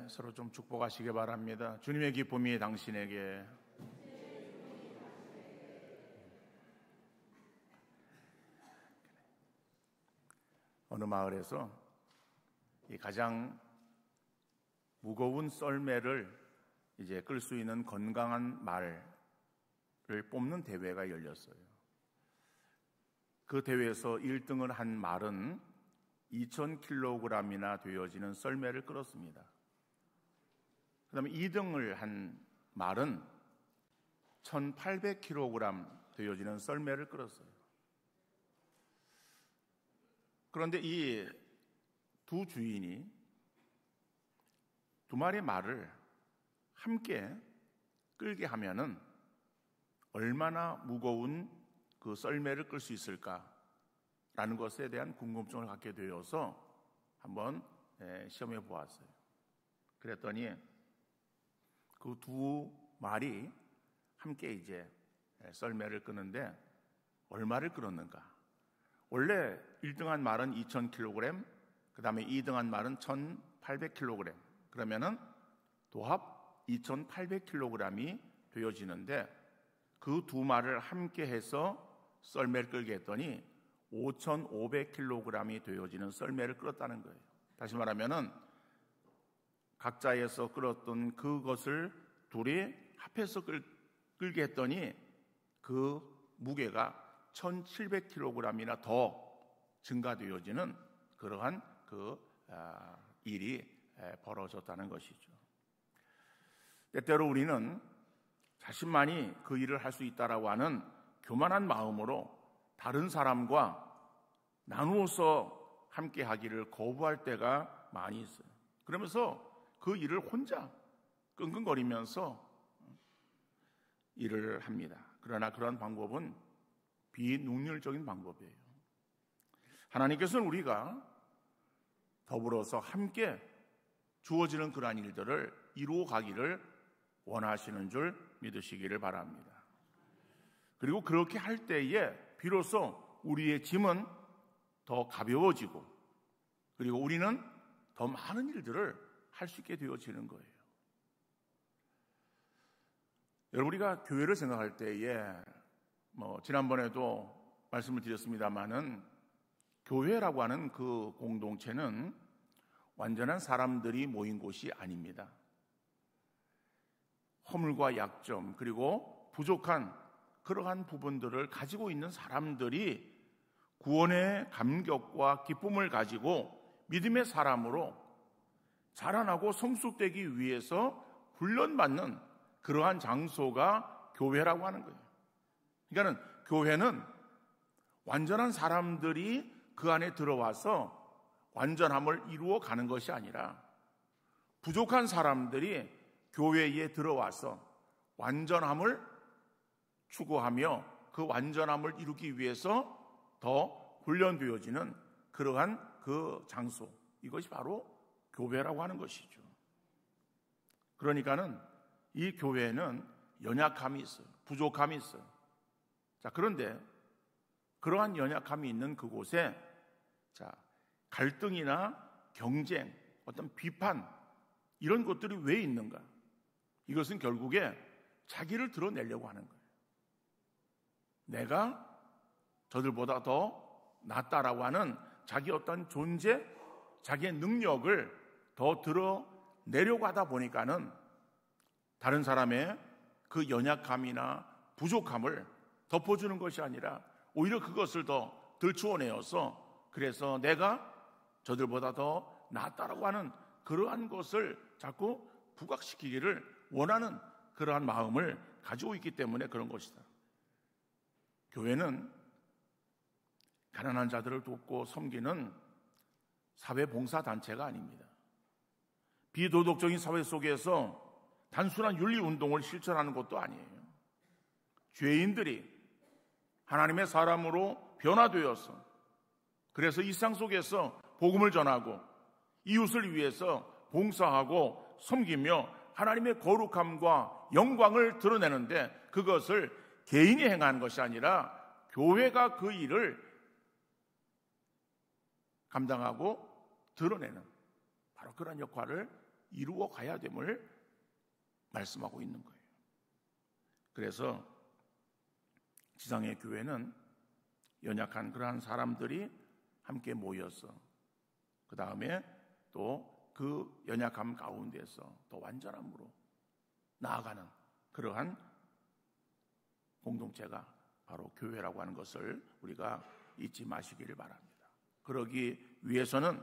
서로 좀 축복하시기 바랍니다. 주님의 기쁨이 당신에게. 어느 마을에서 이 가장 무거운 썰매를 이제 끌 수 있는 건강한 말을 뽑는 대회가 열렸어요. 그 대회에서 1등을 한 말은 2,000kg이나 되어지는 썰매를 끌었습니다. 그 다음에 2등을 한 말은 1,800kg 되어지는 썰매를 끌었어요. 그런데 이 두 주인이 두 마리 말을 함께 끌게 하면은 얼마나 무거운 그 썰매를 끌 수 있을까라는 것에 대한 궁금증을 갖게 되어서 한번 시험해 보았어요. 그랬더니 그 두 말이 함께 이제 썰매를 끄는데 얼마를 끌었는가? 원래 1등한 말은 2,000kg, 그 다음에 2등한 말은 1,800kg. 그러면은 도합 2,800kg이 되어지는데 그 두 말을 함께 해서 썰매를 끌게 했더니 5,500kg이 되어지는 썰매를 끌었다는 거예요. 다시 말하면은 각자에서 끌었던 그것을 둘이 합해서 끌게 했더니 그 무게가 1,700kg이나 더 증가되어지는 그러한 일이 벌어졌다는 것이죠. 때때로 우리는 자신만이 그 일을 할 수 있다라고 하는 교만한 마음으로 다른 사람과 나누어서 함께 하기를 거부할 때가 많이 있어요. 그러면서 그 일을 혼자 끙끙거리면서 일을 합니다. 그러나 그러한 방법은 비능률적인 방법이에요. 하나님께서는 우리가 더불어서 함께 주어지는 그러한 일들을 이루어 가기를 원하시는 줄 믿으시기를 바랍니다. 그리고 그렇게 할 때에 비로소 우리의 짐은 더 가벼워지고 그리고 우리는 더 많은 일들을 할 수 있게 되어지는 거예요. 여러분, 우리가 교회를 생각할 때에 지난번에도 말씀을 드렸습니다마는 교회라고 하는 그 공동체는 완전한 사람들이 모인 곳이 아닙니다. 허물과 약점 그리고 부족한 그러한 부분들을 가지고 있는 사람들이 구원의 감격과 기쁨을 가지고 믿음의 사람으로 자라나고 성숙되기 위해서 훈련받는 그러한 장소가 교회라고 하는 거예요. 그러니까 교회는 완전한 사람들이 그 안에 들어와서 완전함을 이루어 가는 것이 아니라 부족한 사람들이 교회에 들어와서 완전함을 추구하며 그 완전함을 이루기 위해서 더 훈련되어지는 그러한 그 장소, 이것이 바로 교회라고 하는 것이죠. 그러니까는 이 교회에는 연약함이 있어요. 부족함이 있어요. 자, 그런데 그러한 연약함이 있는 그곳에 갈등이나 경쟁, 어떤 비판 이런 것들이 왜 있는가? 이것은 결국에 자기를 드러내려고 하는 거예요. 내가 저들보다 더 낫다라고 하는 자기 어떤 존재, 자기의 능력을 더 드러내려고 하다 보니까는 다른 사람의 그 연약함이나 부족함을 덮어주는 것이 아니라 오히려 그것을 더 들추어내어서 그래서 내가 저들보다 더 낫다라고 하는 그러한 것을 자꾸 부각시키기를 원하는 그러한 마음을 가지고 있기 때문에 그런 것이다. 교회는 가난한 자들을 돕고 섬기는 사회봉사단체가 아닙니다. 비도덕적인 사회 속에서 단순한 윤리운동을 실천하는 것도 아니에요. 죄인들이 하나님의 사람으로 변화되어서 그래서 일상 속에서 복음을 전하고 이웃을 위해서 봉사하고 섬기며 하나님의 거룩함과 영광을 드러내는데 그것을 개인이 행하는 것이 아니라 교회가 그 일을 감당하고 드러내는 바로 그런 역할을 이루어 가야 됨을 말씀하고 있는 거예요. 그래서 지상의 교회는 연약한 그러한 사람들이 함께 모여서 그 다음에 또 그 연약함 가운데서 더 완전함으로 나아가는 그러한 공동체가 바로 교회라고 하는 것을 우리가 잊지 마시기를 바랍니다. 그러기 위해서는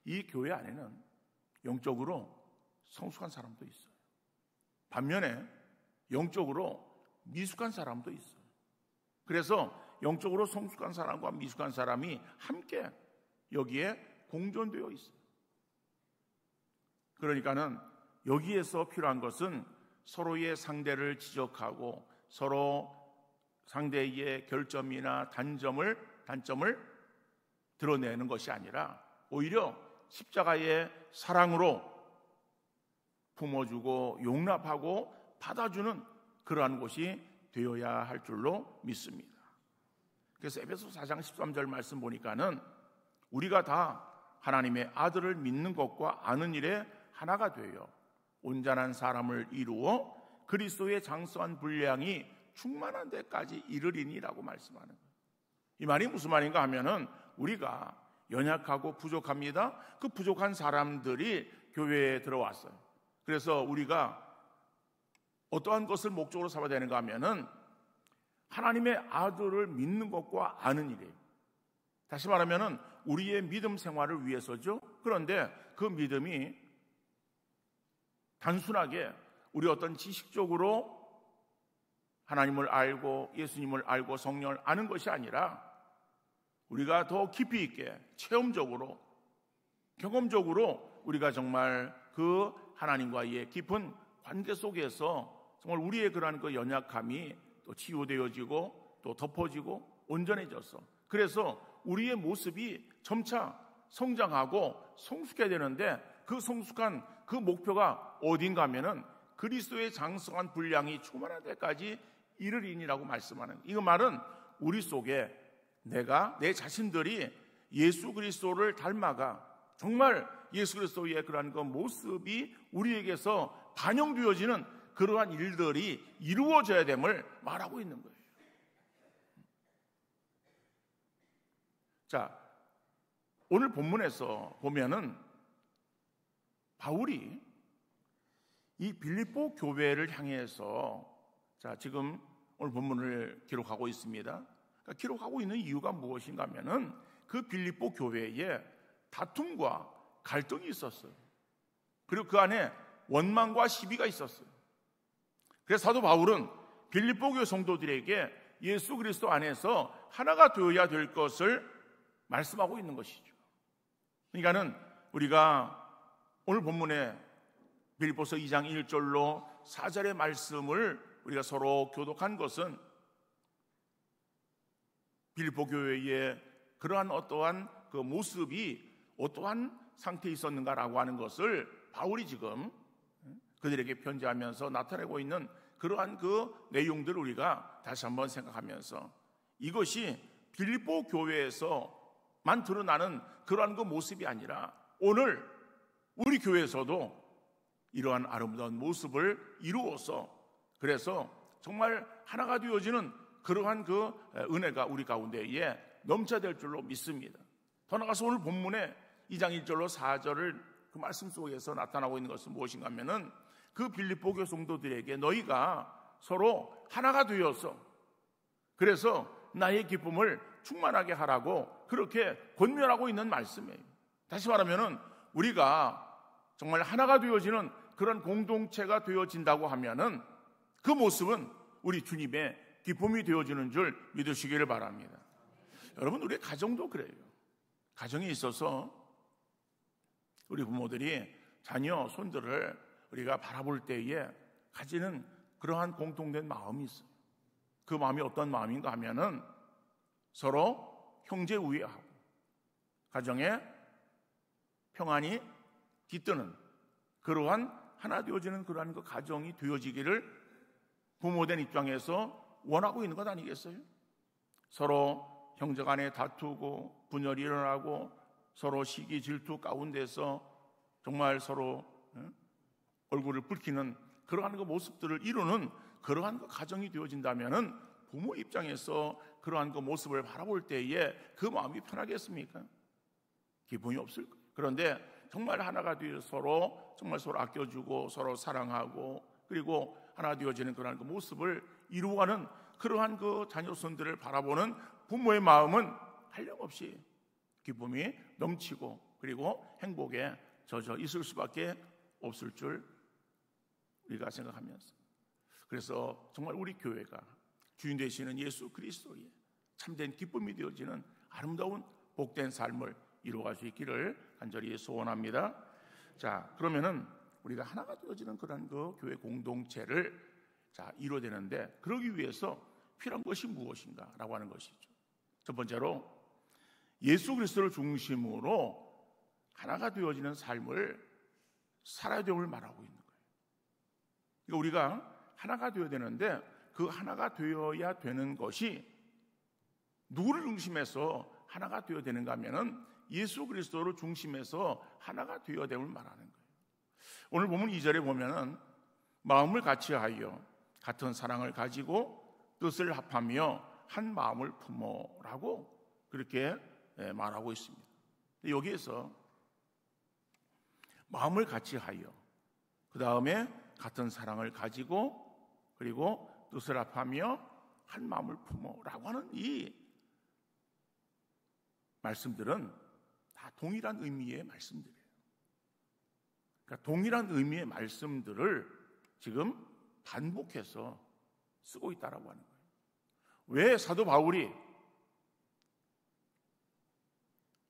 이 교회 안에는 영적으로 성숙한 사람도 있어요. 반면에 영적으로 미숙한 사람도 있어요. 그래서 영적으로 성숙한 사람과 미숙한 사람이 함께 여기에 공존되어 있어요. 그러니까는 여기에서 필요한 것은 서로의 상대를 지적하고 서로 상대의 결점이나 단점을 드러내는 것이 아니라 오히려 십자가의 사랑으로 품어주고 용납하고 받아주는 그러한 곳이 되어야 할 줄로 믿습니다. 그래서 에베소 4장 13절 말씀 보니까는 우리가 다 하나님의 아들을 믿는 것과 아는 일에 하나가 되어 온전한 사람을 이루어 그리스도의 장성한 분량이 충만한 데까지 이르리니라고 말씀하는 거예요. 이 말이 무슨 말인가 하면은 우리가 연약하고 부족합니다. 그 부족한 사람들이 교회에 들어왔어요. 그래서 우리가 어떠한 것을 목적으로 삼아야 되는가 하면은 하나님의 아들을 믿는 것과 아는 일이에요. 다시 말하면은 우리의 믿음 생활을 위해서죠. 그런데 그 믿음이 단순하게 우리 어떤 지식적으로 하나님을 알고 예수님을 알고 성령을 아는 것이 아니라 우리가 더 깊이 있게 체험적으로 경험적으로 우리가 정말 그 하나님과의 깊은 관계 속에서 정말 우리의 그러한 그 연약함이 또 치유되어지고 또 덮어지고 온전해져서 그래서 우리의 모습이 점차 성장하고 성숙해야 되는데 그 성숙한 그 목표가 어딘가 하면은 그리스도의 장성한 분량이 충만한 데까지 이르리니라고 말씀하는 이 말은 우리 속에 내 자신들이 예수 그리스도를 닮아가 정말 예수 그리스도의 그러한 그 모습이 우리에게서 반영되어지는 그러한 일들이 이루어져야 됨을 말하고 있는 거예요. 자, 오늘 본문에서 보면은 바울이 이 빌립보 교회를 향해서 자, 지금 오늘 본문을 기록하고 있습니다. 그러니까 기록하고 있는 이유가 무엇인가 하면은 그 빌립보 교회에 다툼과 갈등이 있었어요. 그리고 그 안에 원망과 시비가 있었어요. 그래서 사도 바울은 빌립보 교회 성도들에게 예수 그리스도 안에서 하나가 되어야 될 것을 말씀하고 있는 것이죠. 그러니까는 우리가 오늘 본문에 빌립보서 2장 1절로 4절의 말씀을 우리가 서로 교독한 것은 빌립보 교회의 그러한 어떠한 그 모습이 어떠한 상태에 있었는가라고 하는 것을 바울이 지금 그들에게 편지하면서 나타내고 있는 그러한 그 내용들을 우리가 다시 한번 생각하면서 이것이 빌립보 교회에서만 드러나는 그러한 그 모습이 아니라 오늘 우리 교회에서도 이러한 아름다운 모습을 이루어서 그래서 정말 하나가 되어지는 그러한 그 은혜가 우리 가운데에 넘쳐될 줄로 믿습니다. 더 나아가서 오늘 본문에 2장 1절로 4절을 그 말씀 속에서 나타나고 있는 것은 무엇인가 하면은 그 빌립보 교회 성도들에게 너희가 서로 하나가 되어서 그래서 나의 기쁨을 충만하게 하라고 그렇게 권면하고 있는 말씀이에요. 다시 말하면은 우리가 정말 하나가 되어지는 그런 공동체가 되어진다고 하면은 그 모습은 우리 주님의 기쁨이 되어지는 줄 믿으시기를 바랍니다. 여러분, 우리 가정도 그래요. 가정에 있어서 우리 부모들이 자녀, 손들을 우리가 바라볼 때에 가지는 그러한 공통된 마음이 있어요. 그 마음이 어떤 마음인가 하면은 서로 형제 우애하고 가정에 평안이 깃드는 그러한 하나 되어지는 그러한 그 가정이 되어지기를 부모된 입장에서 원하고 있는 것 아니겠어요? 서로 형제 간에 다투고 분열이 일어나고 서로 시기 질투 가운데서 정말 서로 얼굴을 붉히는 그러한 그 모습들을 이루는 그러한 그 가정이 되어진다면은 부모 입장에서 그러한 그 모습을 바라볼 때에 그 마음이 편하겠습니까? 기분이 없을 거예요. 그런데 정말 하나가 되어 정말 서로 아껴주고 서로 사랑하고 그리고 하나 되어지는 그러한 그 모습을 이루어가는 그러한 그 자녀손들을 바라보는 부모의 마음은 한량없이 기쁨이 넘치고 그리고 행복에 젖어 있을 수밖에 없을 줄 우리가 생각하면서, 그래서 정말 우리 교회가 주인 되시는 예수 그리스도의 참된 기쁨이 되어지는 아름다운 복된 삶을 이루어갈 수 있기를 간절히 소원합니다. 자, 그러면은 우리가 하나가 되어지는 그런 그 교회 공동체를 이루어내는데 그러기 위해서 필요한 것이 무엇인가라고 하는 것이죠. 첫 번째로 예수 그리스도를 중심으로 하나가 되어지는 삶을 살아야 됨을 말하고 있는 거예요. 그러니까 우리가 하나가 되어야 되는데 그 하나가 되어야 되는 것이 누구를 중심해서 하나가 되어야 되는가 하면은 예수 그리스도를 중심해서 하나가 되어야 됨을 말하는 거예요. 오늘 보면 2절에 보면은 마음을 같이하여 같은 사랑을 가지고 뜻을 합하며 한 마음을 품어라고 그렇게 말하고 있습니다. 여기에서 마음을 같이하여 그 다음에 같은 사랑을 가지고 그리고 뜻을 합하며 한 마음을 품어라고 하는 이 말씀들은 다 동일한 의미의 말씀들이에요. 그러니까 동일한 의미의 말씀들을 지금 반복해서 쓰고 있다라고 하는 거예요. 왜 사도 바울이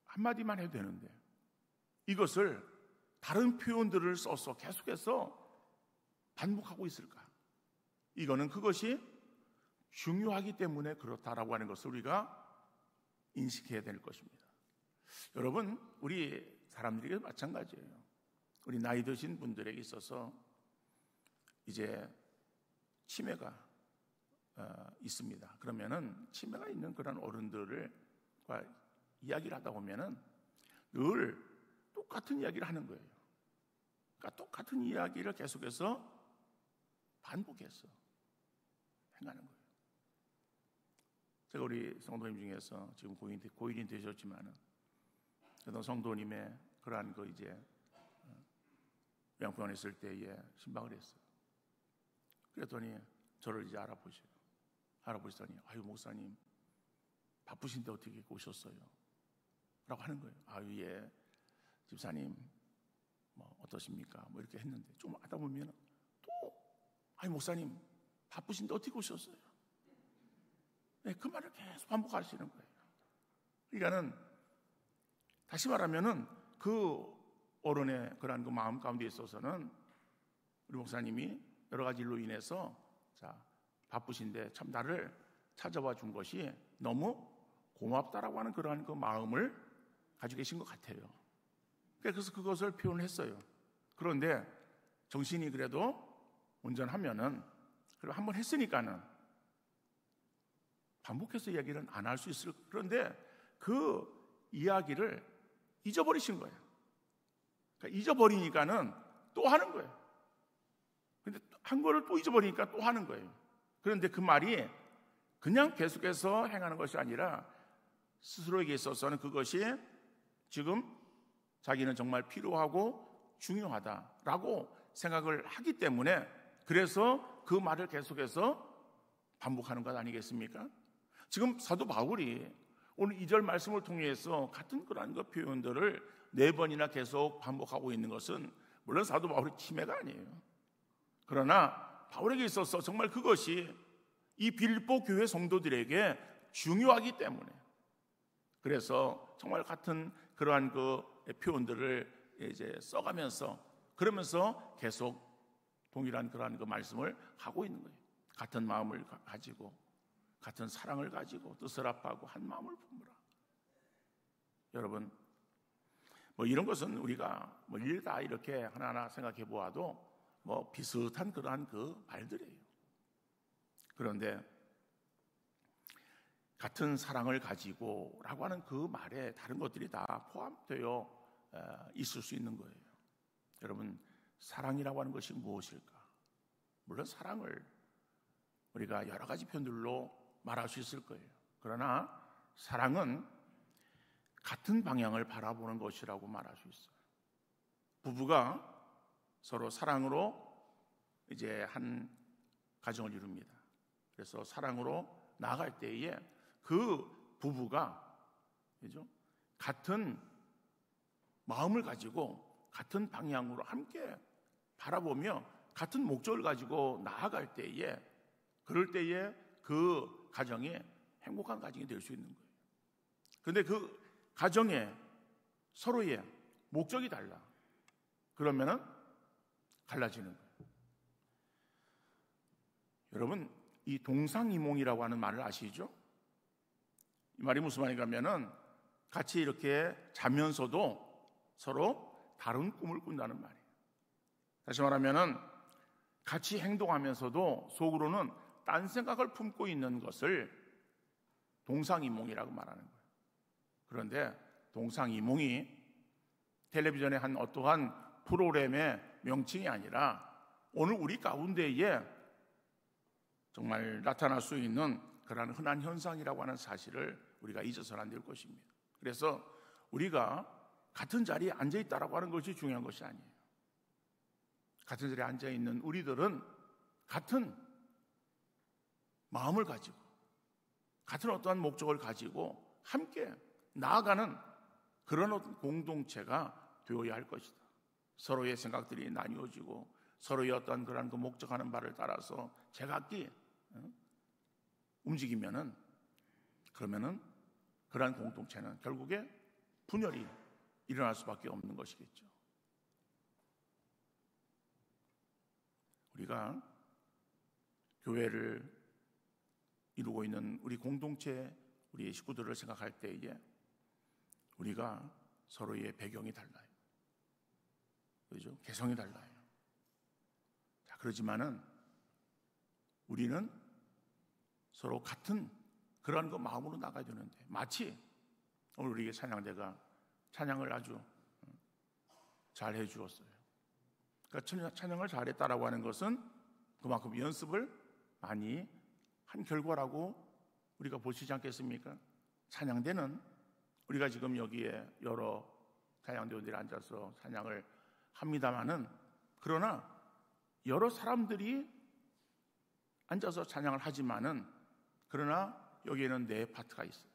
한마디만 해도 되는데 이것을 다른 표현들을 써서 계속해서 반복하고 있을까? 이거는 그것이 중요하기 때문에 그렇다라고 하는 것을 우리가 인식해야 될 것입니다. 여러분, 우리 사람들에게 마찬가지예요. 우리 나이 드신 분들에게 있어서 이제 치매가 있습니다. 그러면은 치매가 있는 그런 어른들과 이야기를 하다 보면은 늘 똑같은 이야기를 하는 거예요. 그러니까 똑같은 이야기를 계속해서 반복해서 행하는 거예요. 제가 우리 성도님 중에서 지금 고인이 되셨지만은 어떤 성도님의 그러한 거 이제 요양병원에 있을 때에 신방을 했어요. 그랬더니 저를 이제 알아보시더니 아유 목사님 바쁘신데 어떻게 오셨어요? 라고 하는 거예요. 아유 예 집사님 뭐 어떠십니까? 뭐 이렇게 했는데 좀 하다 보면 또 아유 목사님 바쁘신데 어떻게 오셨어요? 네, 그 말을 계속 반복하시는 거예요. 그러니까는 다시 말하면은 그 어른의 그러한 그 마음 가운데 있어서는 우리 목사님이 여러 가지 일로 인해서 바쁘신데 참 나를 찾아와 준 것이 너무 고맙다라고 하는 그러한 그 마음을 가지고 계신 것 같아요. 그래서 그것을 표현했어요. 그런데 정신이 그래도 온전하면은 그리고 한번 했으니까는 반복해서 이야기는 안 할 수 있을. 그런데 그 이야기를 잊어버리신 거예요. 그러니까 잊어버리니까는 또 하는 거예요. 근데 한 거를 또 잊어버리니까 또 하는 거예요. 그런데 그 말이 그냥 계속해서 행하는 것이 아니라 스스로에게 있어서는 그것이 지금 자기는 정말 필요하고 중요하다라고 생각을 하기 때문에 그래서 그 말을 계속해서 반복하는 것 아니겠습니까? 지금 사도 바울이 오늘 2절 말씀을 통해서 같은 그런 그 표현들을 4번이나 계속 반복하고 있는 것은 물론 사도 바울의 치매가 아니에요. 그러나 바울에게 있어서 정말 그것이 이 빌립보 교회 성도들에게 중요하기 때문에 그래서 정말 같은 그러한 그 표현들을 이제 써가면서 그러면서 계속 동일한 그러한 그 말씀을 하고 있는 거예요. 같은 마음을 가지고 같은 사랑을 가지고 뜻을 합하고 한 마음을 품으라. 여러분 뭐 이런 것은 우리가 뭐 일다 이렇게 하나하나 생각해 보아도 뭐 비슷한 그러한 그 말들이에요. 그런데 같은 사랑을 가지고 라고 하는 그 말에 다른 것들이 다 포함되어 있을 수 있는 거예요. 여러분 사랑이라고 하는 것이 무엇일까? 물론 사랑을 우리가 여러 가지 표현들로 말할 수 있을 거예요. 그러나 사랑은 같은 방향을 바라보는 것이라고 말할 수 있어요. 부부가 서로 사랑으로 이제 한 가정을 이룹니다. 그래서 사랑으로 나아갈 때에 그 부부가 그죠? 같은 마음을 가지고 같은 방향으로 함께 바라보며 같은 목적을 가지고 나아갈 때에 그럴 때에 그 가정이 행복한 가정이 될 수 있는 거예요. 그런데 그 가정에 서로의 목적이 달라. 그러면은 갈라지는 거예요. 여러분, 이 동상이몽이라고 하는 말을 아시죠? 이 말이 무슨 말인가 하면은 같이 이렇게 자면서도 서로 다른 꿈을 꾼다는 말이에요. 다시 말하면은 같이 행동하면서도 속으로는 딴 생각을 품고 있는 것을 동상이몽이라고 말하는 거예요. 그런데 동상이몽이 텔레비전의 한 어떠한 프로그램의 명칭이 아니라 오늘 우리 가운데에 정말 나타날 수 있는 그러한 흔한 현상이라고 하는 사실을 우리가 잊어서는 안 될 것입니다. 그래서 우리가 같은 자리에 앉아있다라고 하는 것이 중요한 것이 아니에요. 같은 자리에 앉아있는 우리들은 같은 마음을 가지고 같은 어떠한 목적을 가지고 함께 나아가는 그런 어떤 공동체가 되어야 할 것이다. 서로의 생각들이 나뉘어지고 서로의 어떤 그런 그 목적하는 바를 따라서 제각기 움직이면은 그러면은 그러한 공동체는 결국에 분열이 일어날 수밖에 없는 것이겠죠. 우리가 교회를 이루고 있는 우리 공동체, 우리 식구들을 생각할 때에 우리가 서로의 배경이 달라요. 그렇죠? 개성이 달라요. 자, 그러지만은 우리는 서로 같은 그런 그 마음으로 나가야 되는데 마치 오늘 우리에게 찬양대가 찬양을 아주 잘 해주었어요. 그러니까 찬양을 잘했다라고 하는 것은 그만큼 연습을 많이 한 결과라고 우리가 보시지 않겠습니까? 찬양대는 우리가 지금 여기에 여러 찬양대원들이 앉아서 찬양을 합니다마는 그러나 여러 사람들이 앉아서 찬양을 하지만은 그러나 여기에는 네 파트가 있어요.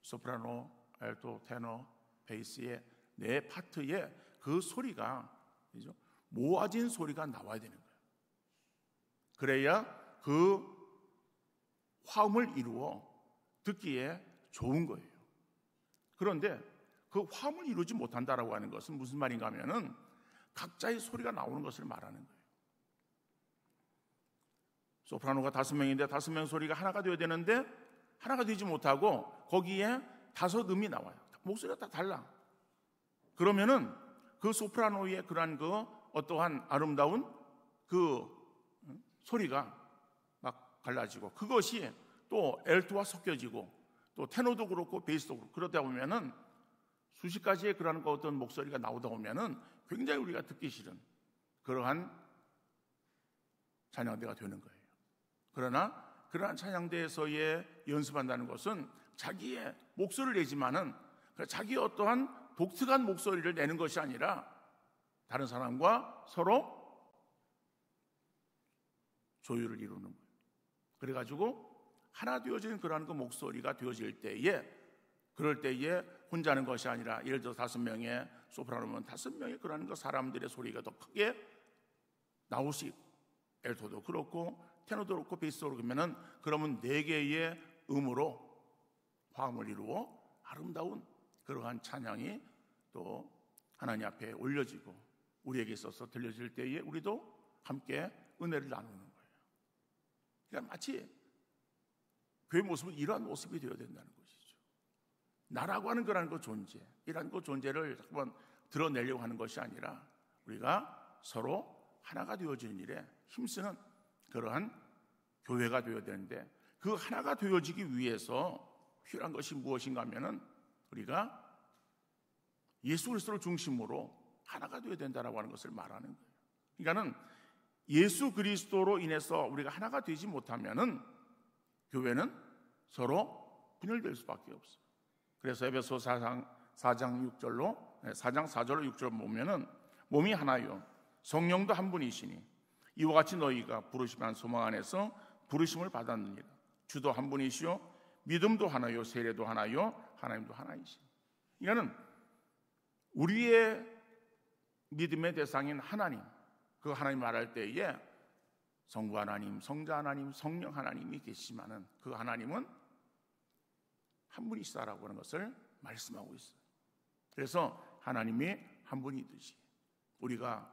소프라노, 알토, 테너, 베이스의 네 파트에 그 소리가 그죠? 모아진 소리가 나와야 되는 거예요. 그래야 그 화음을 이루어 듣기에 좋은 거예요. 그런데 그 화음을 이루지 못한다라고 하는 것은 무슨 말인가 하면은 각자의 소리가 나오는 것을 말하는 거예요. 소프라노가 5명인데 5명 소리가 하나가 되어야 되는데 하나가 되지 못하고 거기에 5음이 나와요. 목소리가 다 달라. 그러면은 그 소프라노의 그러한 그 어떠한 아름다운 그 소리가 막 갈라지고 그것이 또 엘토와 섞여지고 또 테너도 그렇고 베이스도 그렇고 그러다 보면은 수십 가지의 그러한 어떤 목소리가 나오다 보면은 굉장히 우리가 듣기 싫은 그러한 찬양대가 되는 거예요. 그러나 그러한 찬양대에서의 연습한다는 것은 자기의 목소리를 내지만은 자기의 어떠한 독특한 목소리를 내는 것이 아니라 다른 사람과 서로 조율을 이루는 거예요. 그래가지고 하나 되어지는 그러한 그 목소리가 되어질 때에 그럴 때에 혼자 하는 것이 아니라 예를 들어 5명의 소프라노면 5명의 그러한 그 사람들의 소리가 더 크게 나올 수 있고 엘토도 그렇고 테너도 그렇고 베이스도 그러면은 그러면 4개의 음으로 화음을 이루어 아름다운 그러한 찬양이 또 하나님 앞에 올려지고 우리에게 있어서 들려질 때에 우리도 함께 은혜를 나누는 거예요. 그러니까 마치 교회 모습은 이러한 모습이 되어야 된다는 것이죠. 나라고 하는 그런 그 존재, 이러한 그 존재를 한번 드러내려고 하는 것이 아니라 우리가 서로 하나가 되어지는 일에 힘쓰는 그러한 교회가 되어야 되는데 그 하나가 되어지기 위해서 필요한 것이 무엇인가 하면은 우리가 예수 그리스도를 중심으로 하나가 되어야 된다라고 하는 것을 말하는 거예요. 그러니까는 예수 그리스도로 인해서 우리가 하나가 되지 못하면은 교회는 서로 분열될 수밖에 없어요. 그래서 에베소 4장 4절로 6절 보면은 몸이 하나요 성령도 한 분이시니 이와 같이 너희가 부르심한 소망 안에서 부르심을 받았느니라. 주도 한 분이시요 믿음도 하나요 세례도 하나요 하나님도 하나이시니. 이거는 우리의 믿음의 대상인 하나님, 그 하나님 말할 때에 성부 하나님, 성자 하나님, 성령 하나님이 계시지만은 그 하나님은 한 분이시다라고 하는 것을 말씀하고 있어요. 그래서 하나님이 한 분이듯이 우리가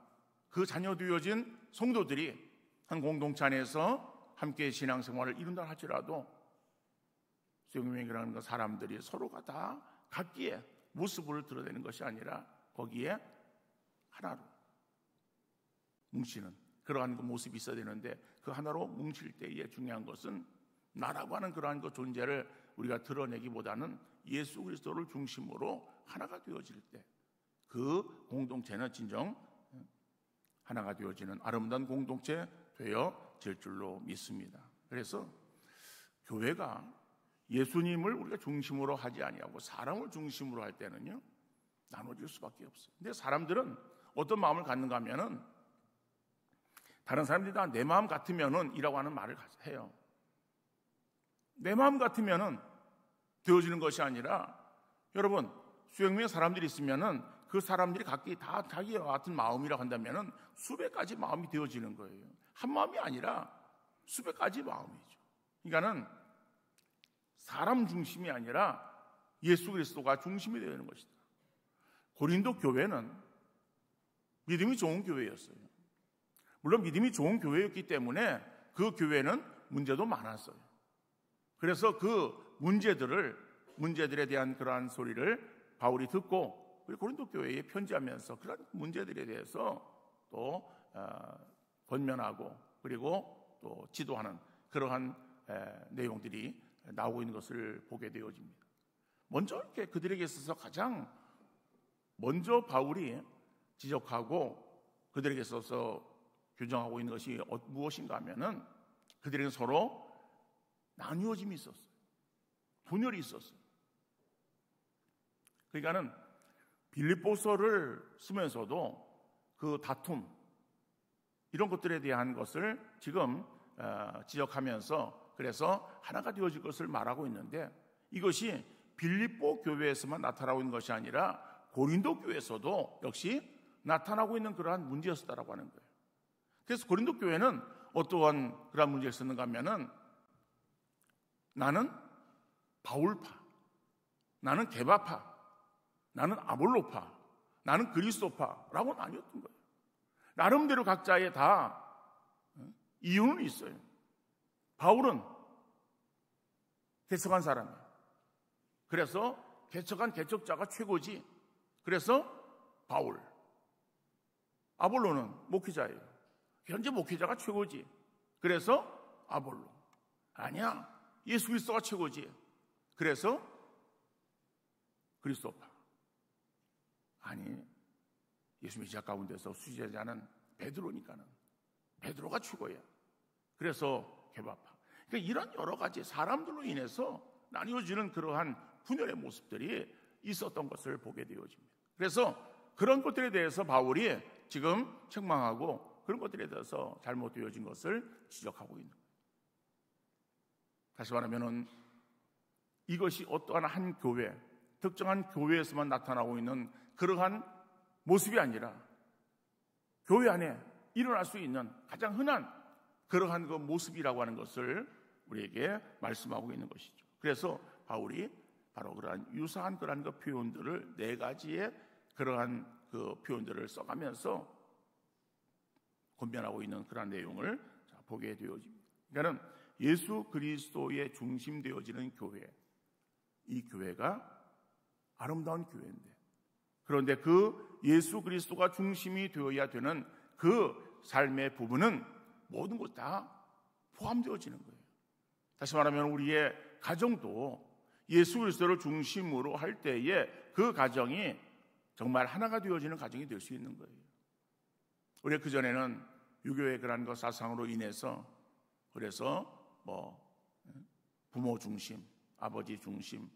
그 자녀 되어진 성도들이 한 공동체 안에서 함께 신앙생활을 이룬다 할지라도 수용명이라는 사람들이 서로가 다 각기의 모습을 드러내는 것이 아니라 거기에 하나로 뭉치는 그러한 그 모습이 있어야 되는데 그 하나로 뭉칠 때에 중요한 것은 나라고 하는 그러한 그 존재를 우리가 드러내기보다는 예수 그리스도를 중심으로 하나가 되어질 때 그 공동체는 진정 하나가 되어지는 아름다운 공동체 되어질 줄로 믿습니다. 그래서 교회가 예수님을 우리가 중심으로 하지 아니하고 사람을 중심으로 할 때는요 나눠질 수밖에 없어요. 근데 사람들은 어떤 마음을 갖는가 하면은 다른 사람들이 다 내 마음 같으면은 이라고 하는 말을 해요. 내 마음 같으면은 되어지는 것이 아니라 여러분 수백 명의 사람들이 있으면은 그 사람들이 각기 다 자기와 같은 마음이라고 한다면은 수백 가지 마음이 되어지는 거예요. 한 마음이 아니라 수백 가지 마음이죠. 그러니까는 사람 중심이 아니라 예수 그리스도가 중심이 되는 것이다. 고린도 교회는 믿음이 좋은 교회였어요. 물론 믿음이 좋은 교회였기 때문에 그 교회는 문제도 많았어요. 그래서 그 문제들에 대한 그러한 소리를 바울이 듣고 고린도 교회에 편지하면서 그런 문제들에 대해서 또 권면하고 그리고 또 지도하는 그러한 내용들이 나오고 있는 것을 보게 되어집니다. 먼저 이렇게 그들에게 있어서 가장 먼저 바울이 지적하고 그들에게 있어서 규정하고 있는 것이 무엇인가 하면은 그들에게 서로 나뉘어짐이 있었어요. 분열이 있었어요. 그러니까는 빌립보서를 쓰면서도 그 다툼 이런 것들에 대한 것을 지금 지적하면서 그래서 하나가 되어질 것을 말하고 있는데 이것이 빌립보 교회에서만 나타나고 있는 것이 아니라 고린도 교회에서도 역시 나타나고 있는 그러한 문제였다라고 하는 거예요. 그래서 고린도 교회는 어떠한 그러한 문제가 있었는가 하면은 나는 바울파, 나는 게바파, 나는 아볼로파, 나는 그리스도파라고 나뉘었던 거예요. 나름대로 각자의 다 이유는 있어요. 바울은 개척한 사람이에요. 그래서 개척한 개척자가 최고지. 그래서 바울. 아볼로는 목회자예요. 현재 목회자가 최고지. 그래서 아볼로. 아니야. 예수 그리스도가 최고지. 그래서 그리스도파. 아니, 예수님의 제자 가운데서 수제자는 베드로니까는 베드로가 최고야. 그래서 게바파. 그러니까 이런 여러 가지 사람들로 인해서 나뉘어지는 그러한 분열의 모습들이 있었던 것을 보게 되어집니다. 그래서 그런 것들에 대해서 바울이 지금 책망하고 그런 것들에 대해서 잘못되어진 것을 지적하고 있는 거예요. 다시 말하면은 이것이 어떠한 한 교회, 특정한 교회에서만 나타나고 있는 그러한 모습이 아니라 교회 안에 일어날 수 있는 가장 흔한 그러한 그 모습이라고 하는 것을 우리에게 말씀하고 있는 것이죠. 그래서 바울이 바로 그러한 유사한 그러한 그 표현들을 네 가지의 그러한 그 표현들을 써가면서 권면하고 있는 그러한 내용을 보게 되어집니다. 그러니까 예수 그리스도의 중심 되어지는 교회, 이 교회가 아름다운 교회인데 그런데 그 예수 그리스도가 중심이 되어야 되는 그 삶의 부분은 모든 것 다 포함되어지는 거예요. 다시 말하면 우리의 가정도 예수 그리스도를 중심으로 할 때에 그 가정이 정말 하나가 되어지는 가정이 될 수 있는 거예요. 우리가 그전에는 유교의 그런 것 사상으로 인해서 그래서 부모 중심, 아버지 중심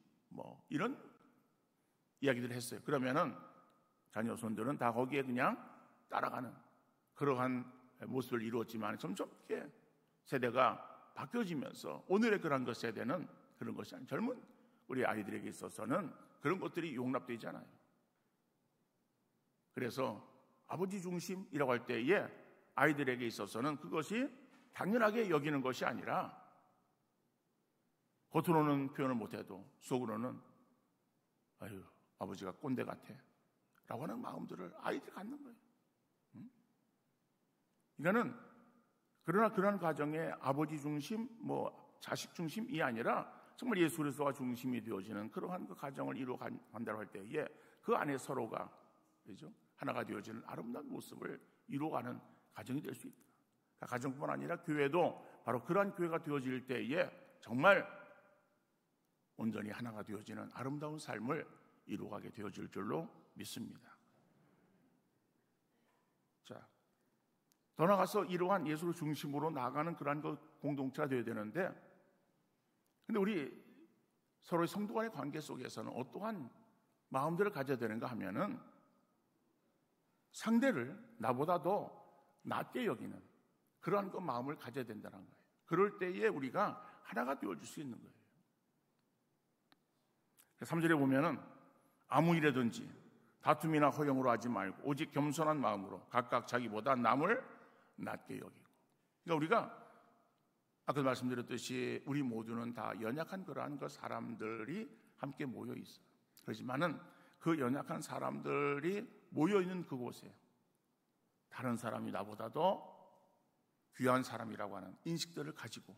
이런 이야기들을 했어요. 그러면은 자녀손들은 다 거기에 그냥 따라가는 그러한 모습을 이루었지만 점점 이렇게 세대가 바뀌어지면서 오늘의 그런 것 세대는 그런 것이 아닌 젊은 우리 아이들에게 있어서는 그런 것들이 용납되지 않아요. 그래서 아버지 중심이라고 할 때에 아이들에게 있어서는 그것이 당연하게 여기는 것이 아니라 겉으로는 표현을 못해도 속으로는 아유 아버지가 꼰대 같아 라고 하는 마음들을 아이들이 갖는 거예요. 이거는 그러나 그런 가정에 아버지 중심, 자식 중심이 아니라 정말 예수 그리스도가 중심이 되어지는 그러한 그 가정을 이루어 간다고 할 때에 그 안에 서로가 그렇죠? 하나가 되어지는 아름다운 모습을 이루어가는 가정이 될 수 있다. 그러니까 가정뿐만 아니라 교회도 바로 그러한 교회가 되어질 때에 정말 온전히 하나가 되어지는 아름다운 삶을 이루어가게 되어질 줄로 믿습니다. 자, 더 나아가서 이러한 예수를 중심으로 나아가는 그러한 공동체가 되어야 되는데, 근데 우리 서로의 성도 간의 관계 속에서는 어떠한 마음들을 가져야 되는가 하면은 상대를 나보다 더 낮게 여기는 그러한 그 마음을 가져야 된다는 거예요. 그럴 때에 우리가 하나가 되어줄 수 있는 거예요. 3절에 보면은 아무 일에든지 다툼이나 허영으로 하지 말고 오직 겸손한 마음으로 각각 자기보다 남을 낮게 여기고. 그러니까 우리가 아까 말씀드렸듯이 우리 모두는 다 연약한 그러한 그 사람들이 함께 모여 있어요. 그렇지만은 그 연약한 사람들이 모여 있는 그곳에 다른 사람이 나보다 더 귀한 사람이라고 하는 인식들을 가지고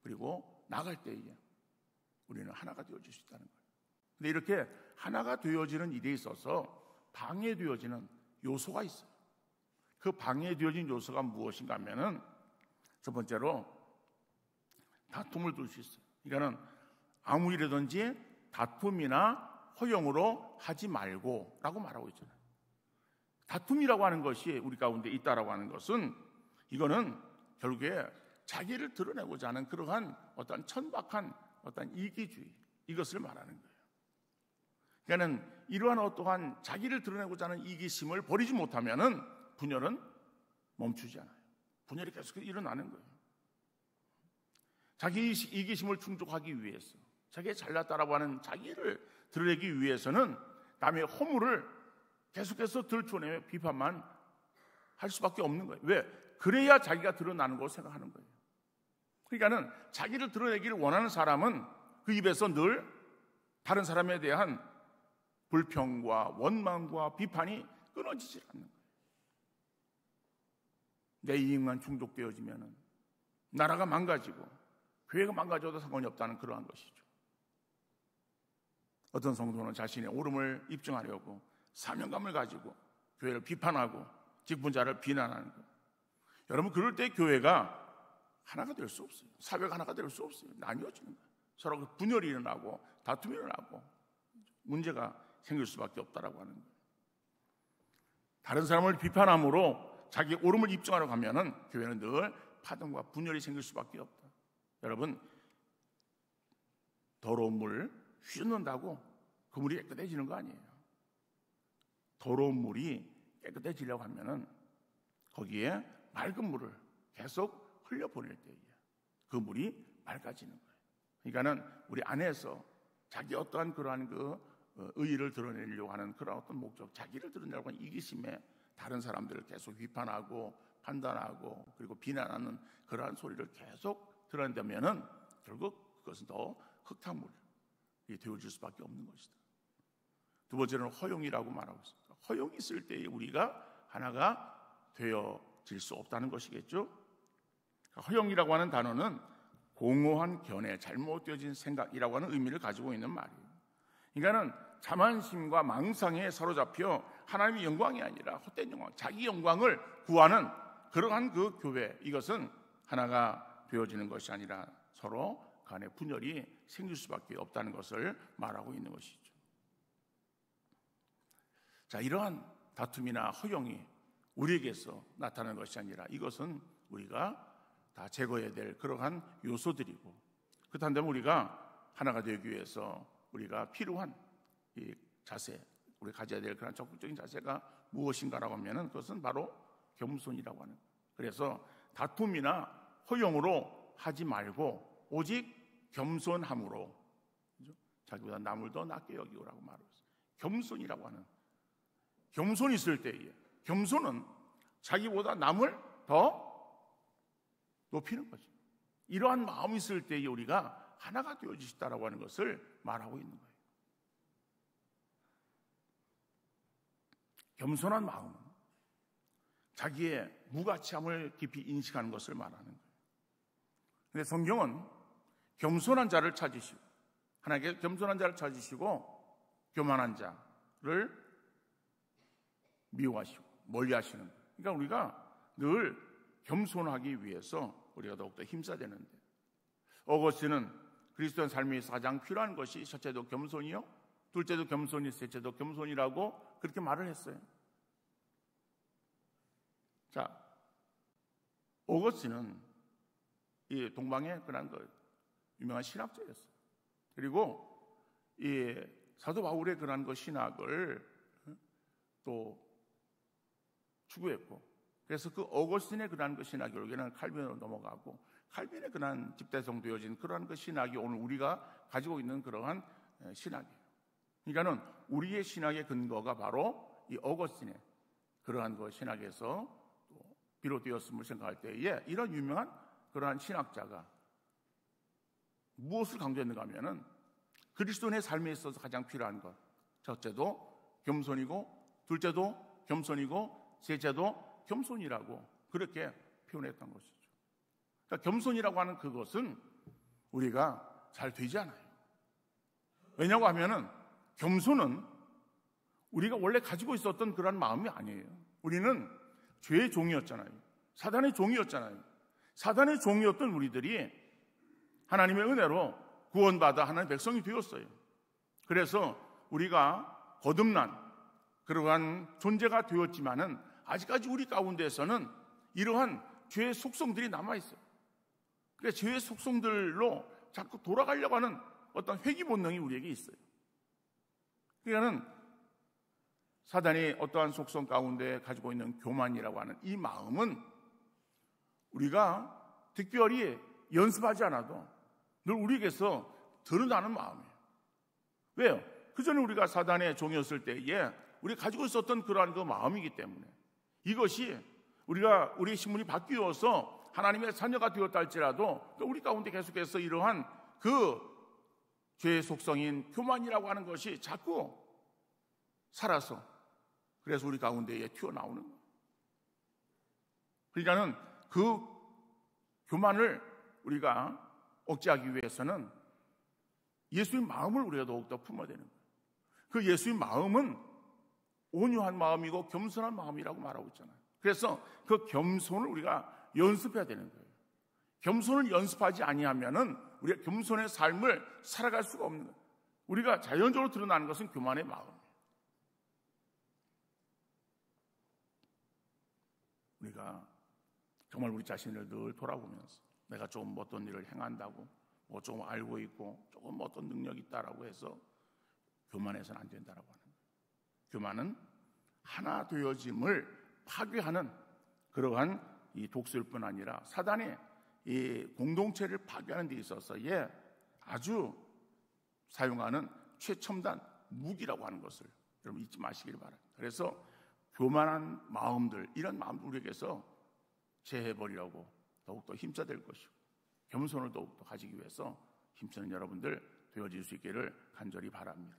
그리고 나갈 때에 우리는 하나가 되어질 수 있다는 거예요. 근데 이렇게 하나가 되어지는 일에 있어서 방해되어지는 요소가 있어요. 그 방해되어진 요소가 무엇인가 하면은 첫 번째로 다툼을 둘 수 있어요. 이거는 아무 일이든지 다툼이나 허용으로 하지 말고 라고 말하고 있잖아요. 다툼이라고 하는 것이 우리 가운데 있다라고 하는 것은 이거는 결국에 자기를 드러내고자 하는 그러한 어떤 천박한 어떤 이기주의 이것을 말하는 거예요. 그러니까는 이러한 어떠한 자기를 드러내고자 하는 이기심을 버리지 못하면은 분열은 멈추지 않아요. 분열이 계속 일어나는 거예요. 자기 이기심을 충족하기 위해서 자기가 잘났다라고 하는 자기를 드러내기 위해서는 남의 허물을 계속해서 들춰내며 비판만 할 수밖에 없는 거예요. 왜? 그래야 자기가 드러나는 걸 생각하는 거예요. 그러니까는 자기를 드러내기를 원하는 사람은 그 입에서 늘 다른 사람에 대한 불평과 원망과 비판이 끊어지지 않는 거예요. 내 이익만 충족되어지면 나라가 망가지고 교회가 망가져도 상관이 없다는 그러한 것이죠. 어떤 성도는 자신의 옳음을 입증하려고 사명감을 가지고 교회를 비판하고 직분자를 비난하는 거예요. 여러분 그럴 때 교회가 하나가 될 수 없어요. 사회가 하나가 될 수 없어요. 나뉘어지는 거예요. 서로 분열이 일어나고 다툼이 일어나고 문제가 생길 수밖에 없다라고 하는 거예요. 다른 사람을 비판함으로 자기 옳음을 입증하려고 하면은 교회는 늘 파동과 분열이 생길 수밖에 없다. 여러분 더러운 물 휘젓는다고 그 물이 깨끗해지는 거 아니에요. 더러운 물이 깨끗해지려고 하면은 거기에 맑은 물을 계속 흘려보낼 때에 그 물이 맑아지는 거예요. 그러니까는 우리 안에서 자기 어떠한 그러한 그 의의를 드러내려고 하는 그런 어떤 목적, 자기를 드러내려고 하는 이기심에 다른 사람들을 계속 비판하고 판단하고 그리고 비난하는 그러한 소리를 계속 드러낸다면은 결국 그것은 더 흙탕물이 되어질 수밖에 없는 것이다. 두 번째는 허용이라고 말하고 있습니다. 허용이 있을 때 우리가 하나가 되어질 수 없다는 것이겠죠. 허용이라고 하는 단어는 공허한 견해, 잘못되어진 생각이라고 하는 의미를 가지고 있는 말이에요. 그러니까는 자만심과 망상에 사로잡혀 하나님의 영광이 아니라 헛된 영광, 자기 영광을 구하는 그러한 그 교회, 이것은 하나가 되어지는 것이 아니라 서로 간의 분열이 생길 수밖에 없다는 것을 말하고 있는 것이죠. 자, 이러한 다툼이나 허용이 우리에게서 나타나는 것이 아니라 이것은 우리가 다 제거해야 될 그러한 요소들이고, 그렇다면 우리가 하나가 되기 위해서 우리가 필요한 이 자세, 우리 가져야 될 그런 적극적인 자세가 무엇인가라고 하면은 그것은 바로 겸손이라고 하는. 그래서 다툼이나 허용으로 하지 말고 오직 겸손함으로, 그렇죠? 자기보다 남을 더 낮게 여기오라고 말하고 있어요. 겸손이라고 하는. 겸손이 있을 때에, 겸손은 자기보다 남을 더 높이는 거죠. 이러한 마음이 있을 때에 우리가 하나가 되어지시다라고 하는 것을 말하고 있는 거예요. 겸손한 마음은 자기의 무가치함을 깊이 인식하는 것을 말하는 거예요. 그런데 성경은 겸손한 자를 찾으시고, 하나님께 겸손한 자를 찾으시고 교만한 자를 미워하시고 멀리 하시는 거예요. 그러니까 우리가 늘 겸손하기 위해서 우리가 더욱더 힘써야 되는데, 어거스틴은 그리스도인 삶에서 가장 필요한 것이 첫째도 겸손이요, 둘째도 겸손이, 셋째도 겸손이라고 그렇게 말을 했어요. 자, 어거스틴은 이 동방의 그런 유명한 신학자였어요. 그리고 이 사도 바울의 그런 신학을 또 추구했고, 그래서 그 어거스틴의 그런 신학이 결국에는 칼빈으로 넘어가고, 칼빈의 그런 집대성되어진 그러한 신학이 오늘 우리가 가지고 있는 그러한 신학이에요. 그러니까는 우리의 신학의 근거가 바로 이 어거스틴의 그러한 신학에서 비롯되었음을 생각할 때에, 이런 유명한 그러한 신학자가 무엇을 강조했는가 하면은 그리스도인의 삶에 있어서 가장 필요한 것, 첫째도 겸손이고 둘째도 겸손이고 셋째도 겸손이라고 그렇게 표현했던 것이죠. 그러니까 겸손이라고 하는 그것은 우리가 잘 되지 않아요. 왜냐고 하면은 겸손은 우리가 원래 가지고 있었던 그런 마음이 아니에요. 우리는 죄의 종이었잖아요. 사단의 종이었잖아요. 사단의 종이었던 우리들이 하나님의 은혜로 구원받아 하나님의 백성이 되었어요. 그래서 우리가 거듭난 그러한 존재가 되었지만은 아직까지 우리 가운데에서는 이러한 죄의 속성들이 남아있어요. 그래서 죄의 속성들로 자꾸 돌아가려고 하는 어떤 회귀 본능이 우리에게 있어요. 그러니까는 사단이 어떠한 속성 가운데 가지고 있는 교만이라고 하는 이 마음은 우리가 특별히 연습하지 않아도 늘 우리에게서 드러나는 마음이에요. 왜요? 그전에 우리가 사단의 종이었을 때에 우리가 가지고 있었던 그러한 그 마음이기 때문에, 이것이 우리의 신분이 바뀌어서 하나님의 자녀가 되었다 할지라도 우리 가운데 계속해서 이러한 그 죄의 속성인 교만이라고 하는 것이 자꾸 살아서, 그래서 우리 가운데에 튀어나오는 거예요. 그러니까는 그 교만을 우리가 억제하기 위해서는 예수의 마음을 우리가 더욱더 품어야 되는 거예요. 그 예수의 마음은 온유한 마음이고 겸손한 마음이라고 말하고 있잖아요. 그래서 그 겸손을 우리가 연습해야 되는 거예요. 겸손을 연습하지 아니하면은 우리가 겸손의 삶을 살아갈 수가 없는 거예요. 우리가 자연적으로 드러나는 것은 교만의 마음이에요. 우리가 정말 우리 자신을 늘 돌아보면서 내가 조금 어떤 일을 행한다고 뭐 조금 알고 있고 조금 어떤 능력이 있다라고 해서 교만해서는 안 된다라고 하는 거예요. 교만은 하나 되어짐을 파괴하는 그러한 이 독수일 뿐 아니라 사단의 이 공동체를 파괴하는 데 있어서의 아주 사용하는 최첨단 무기라고 하는 것을 여러분 잊지 마시기를 바랍니다. 그래서 교만한 마음들, 이런 마음들 우리에게서 제해버리려고 더욱더 힘써야 될 것이고, 겸손을 더욱더 가지기 위해서 힘쓰는 여러분들 되어질 수 있기를 간절히 바랍니다.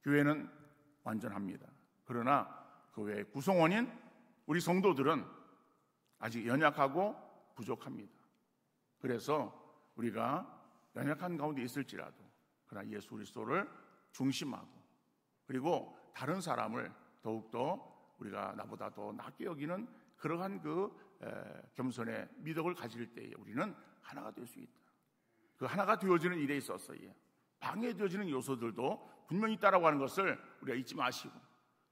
교회는 완전합니다. 그러나 그 외의 구성원인 우리 성도들은 아직 연약하고 부족합니다. 그래서 우리가 연약한 가운데 있을지라도 그러나 예수 그리스도를 중심하고, 그리고 다른 사람을 더욱더 우리가 나보다 더 낮게 여기는 그러한 그 겸손의 미덕을 가질 때에 우리는 하나가 될 수 있다. 그 하나가 되어지는 일에 있어서 방해되어지는 요소들도 분명히 있다라고 하는 것을 우리가 잊지 마시고,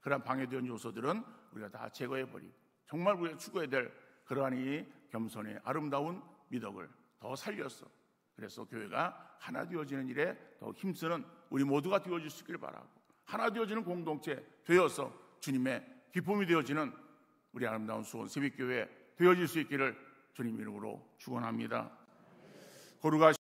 그러한 방해되는 요소들은 우리가 다 제거해버리고 정말 우리가 추구해야 될 그러한 이 겸손의 아름다운 미덕을 더 살려서, 그래서 교회가 하나 되어지는 일에 더 힘쓰는 우리 모두가 되어질 수 있기를 바라고, 하나 되어지는 공동체 되어서 주님의 기쁨이 되어지는 우리 아름다운 수원 새벽교회 되어질 수 있기를 주님 이름으로 축원합니다. 거룩하신